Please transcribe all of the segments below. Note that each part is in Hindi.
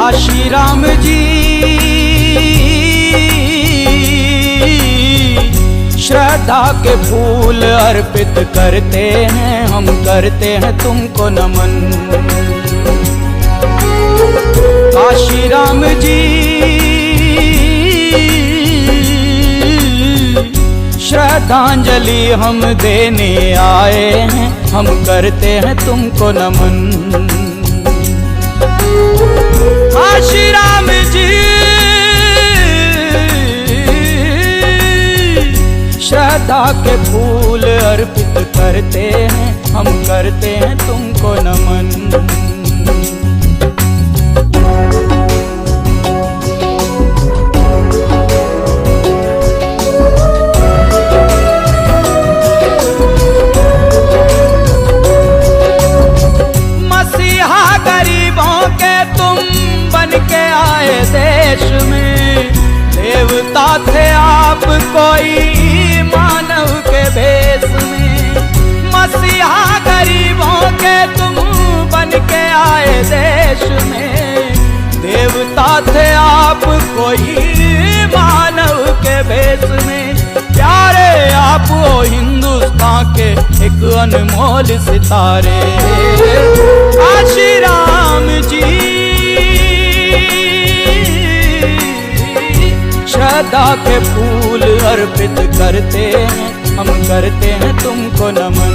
काशी राम जी श्रद्धा के फूल अर्पित करते हैं, हम करते हैं तुमको नमन। काशी राम जी श्रद्धांजलि हम देने आए हैं, हम करते हैं तुमको नमन। काशी राम जी श्रद्धा के फूल अर्पित करते हैं, हम करते हैं तुमको नमन। मसीहा गरीबों के तुम बन के आए देश में, देवता थे आप कोई मानव के भेष में। मसीहा गरीबों के तुम बन के आए देश में, देवता थे आप कोई मानव के भेष में। प्यारे आप हो हिंदुस्तान के एक अनमोल सितारे। काशी राम जी श्रद्धा के फूल अर्पित करते हैं, हम करते हैं तुमको नमन।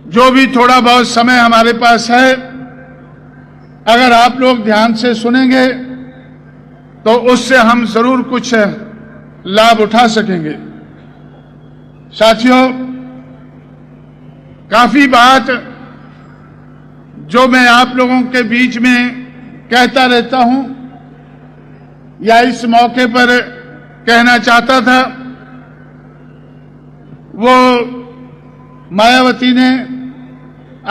जो भी थोड़ा बहुत समय हमारे पास है, अगर आप लोग ध्यान से सुनेंगे तो उससे हम जरूर कुछ लाभ उठा सकेंगे। साथियों, काफी बात जो मैं आप लोगों के बीच में कहता रहता हूं या इस मौके पर कहना चाहता था, वो मायावती ने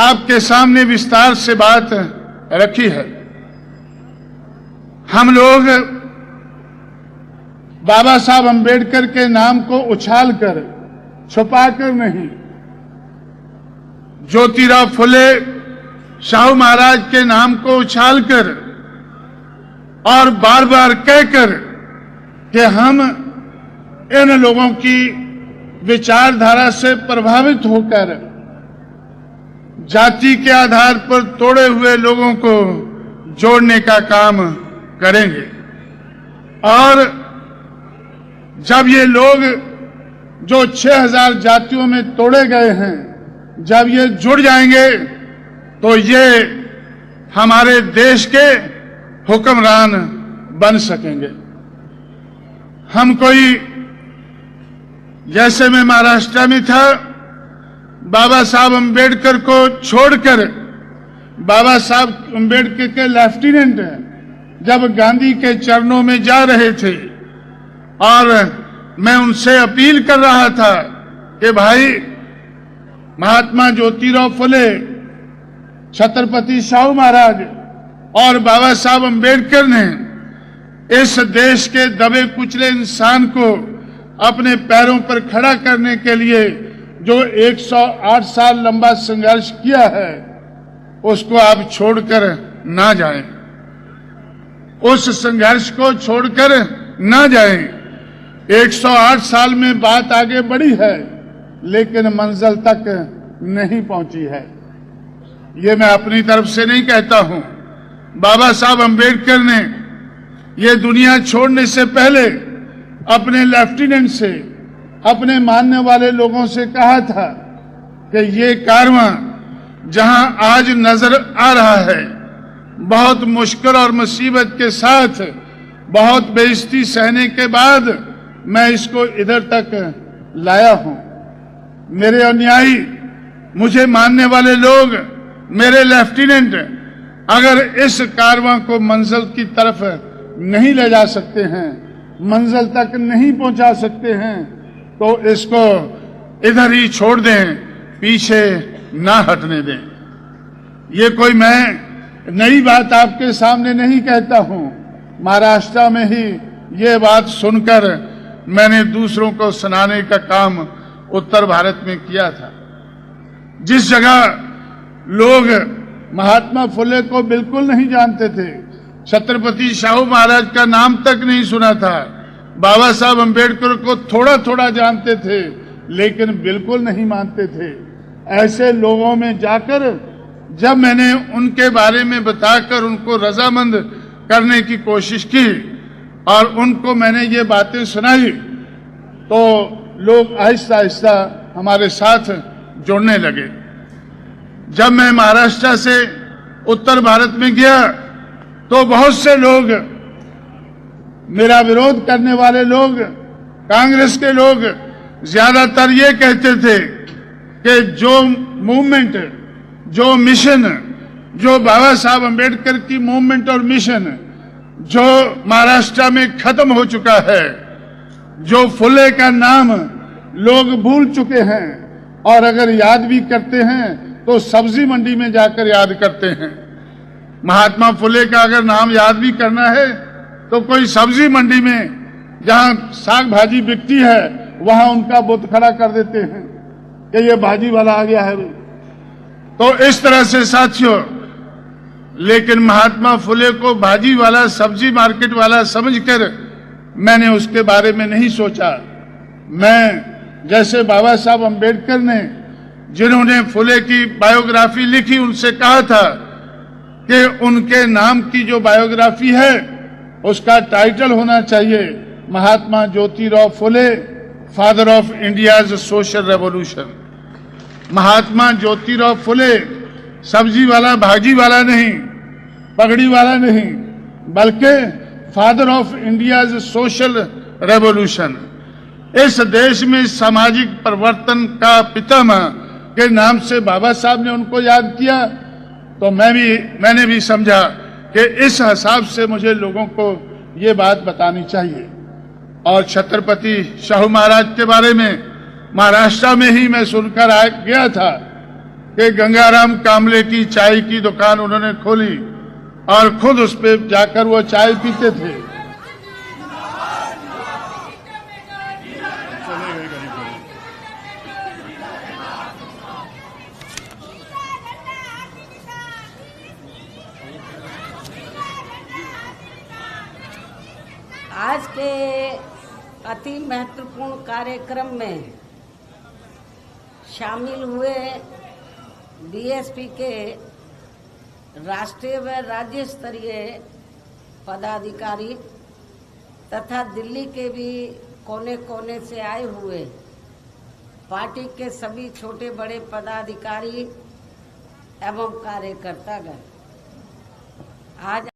आपके सामने विस्तार से बात रखी है। हम लोग बाबा साहब अंबेडकर के नाम को उछालकर, छुपाकर नहीं, ज्योतिराव फुले शाहू महाराज के नाम को उछालकर और बार बार कहकर कि हम इन लोगों की विचारधारा से प्रभावित होकर जाति के आधार पर तोड़े हुए लोगों को जोड़ने का काम करेंगे। और जब ये लोग जो 6000 जातियों में तोड़े गए हैं, जब ये जुड़ जाएंगे तो ये हमारे देश के हुक्मरान बन सकेंगे। हम कोई, जैसे मैं महाराष्ट्र में था, बाबा साहब अंबेडकर को छोड़कर, बाबा साहब अंबेडकर के लेफ्टिनेंट जब गांधी के चरणों में जा रहे थे और मैं उनसे अपील कर रहा था कि भाई, महात्मा ज्योतिराव फुले, छत्रपति शाहू महाराज और बाबा साहब अंबेडकर ने इस देश के दबे कुचले इंसान को अपने पैरों पर खड़ा करने के लिए जो 108 साल लंबा संघर्ष किया है, उसको आप छोड़कर ना जाएं। उस संघर्ष को छोड़कर ना जाएं। 108 साल में बात आगे बढ़ी है, लेकिन मंजिल तक नहीं पहुंची है। ये मैं अपनी तरफ से नहीं कहता हूं। बाबा साहब अंबेडकर ने ये दुनिया छोड़ने से पहले अपने लेफ्टिनेंट से, अपने मानने वाले लोगों से कहा था कि ये कारवां जहां आज नजर आ रहा है, बहुत मुश्किल और मुसीबत के साथ, बहुत बेइज्जती सहने के बाद मैं इसको इधर तक लाया हूं। मेरे अनुयायी, मुझे मानने वाले लोग, मेरे लेफ्टिनेंट अगर इस कारवां को मंजिल की तरफ नहीं ले जा सकते हैं, मंजिल तक नहीं पहुंचा सकते हैं, तो इसको इधर ही छोड़ दें, पीछे ना हटने दें। ये कोई मैं नई बात आपके सामने नहीं कहता हूं। महाराष्ट्र में ही ये बात सुनकर मैंने दूसरों को सुनाने का काम उत्तर भारत में किया था। जिस जगह लोग महात्मा फुले को बिल्कुल नहीं जानते थे, छत्रपति शाहू महाराज का नाम तक नहीं सुना था, बाबा साहब अंबेडकर को थोड़ा थोड़ा जानते थे लेकिन बिल्कुल नहीं मानते थे, ऐसे लोगों में जाकर जब मैंने उनके बारे में बताकर उनको रजामंद करने की कोशिश की और उनको मैंने ये बातें सुनाई तो लोग आहिस्ता आहिस्ता हमारे साथ जुड़ने लगे। जब मैं महाराष्ट्र से उत्तर भारत में गया तो बहुत से लोग, मेरा विरोध करने वाले लोग, कांग्रेस के लोग ज्यादातर ये कहते थे कि जो मूवमेंट, जो मिशन, जो बाबा साहब अंबेडकर की मूवमेंट और मिशन जो महाराष्ट्र में खत्म हो चुका है, जो फुले का नाम लोग भूल चुके हैं और अगर याद भी करते हैं तो सब्जी मंडी में जाकर याद करते हैं। महात्मा फुले का अगर नाम याद भी करना है तो कोई सब्जी मंडी में जहां साग भाजी बिकती है वहां उनका बुत खड़ा कर देते हैं कि ये भाजी वाला आ गया है। तो इस तरह से साथियों, लेकिन महात्मा फुले को भाजी वाला, सब्जी मार्केट वाला समझकर मैंने उसके बारे में नहीं सोचा। मैं जैसे बाबा साहब अंबेडकर ने, जिन्होंने फुले की बायोग्राफी लिखी, उनसे कहा था कि उनके नाम की जो बायोग्राफी है उसका टाइटल होना चाहिए Mahatma Jyotirao Phule, father of India's social revolution. Mahatma Jyotirao Phule सब्जी वाला, भाजी वाला नहीं, पगड़ी वाला नहीं, बल्कि father of India's social revolution. इस देश में सामाजिक परिवर्तन का पितामह के नाम से बाबा साहब ने उनको याद किया तो मैंने भी समझा कि इस हिसाब से मुझे लोगों को ये बात बतानी चाहिए। और छत्रपति शाहू महाराज के बारे में महाराष्ट्र में ही मैं सुनकर गया था कि गंगाराम कामले की चाय की दुकान उन्होंने खोली और खुद उस पे जाकर वो चाय पीते थे। आज के अति महत्वपूर्ण कार्यक्रम में शामिल हुए बीएसपी के राष्ट्रीय व राज्य स्तरीय पदाधिकारी तथा दिल्ली के भी कोने कोने से आए हुए पार्टी के सभी छोटे बड़े पदाधिकारी एवं कार्यकर्तागण, आज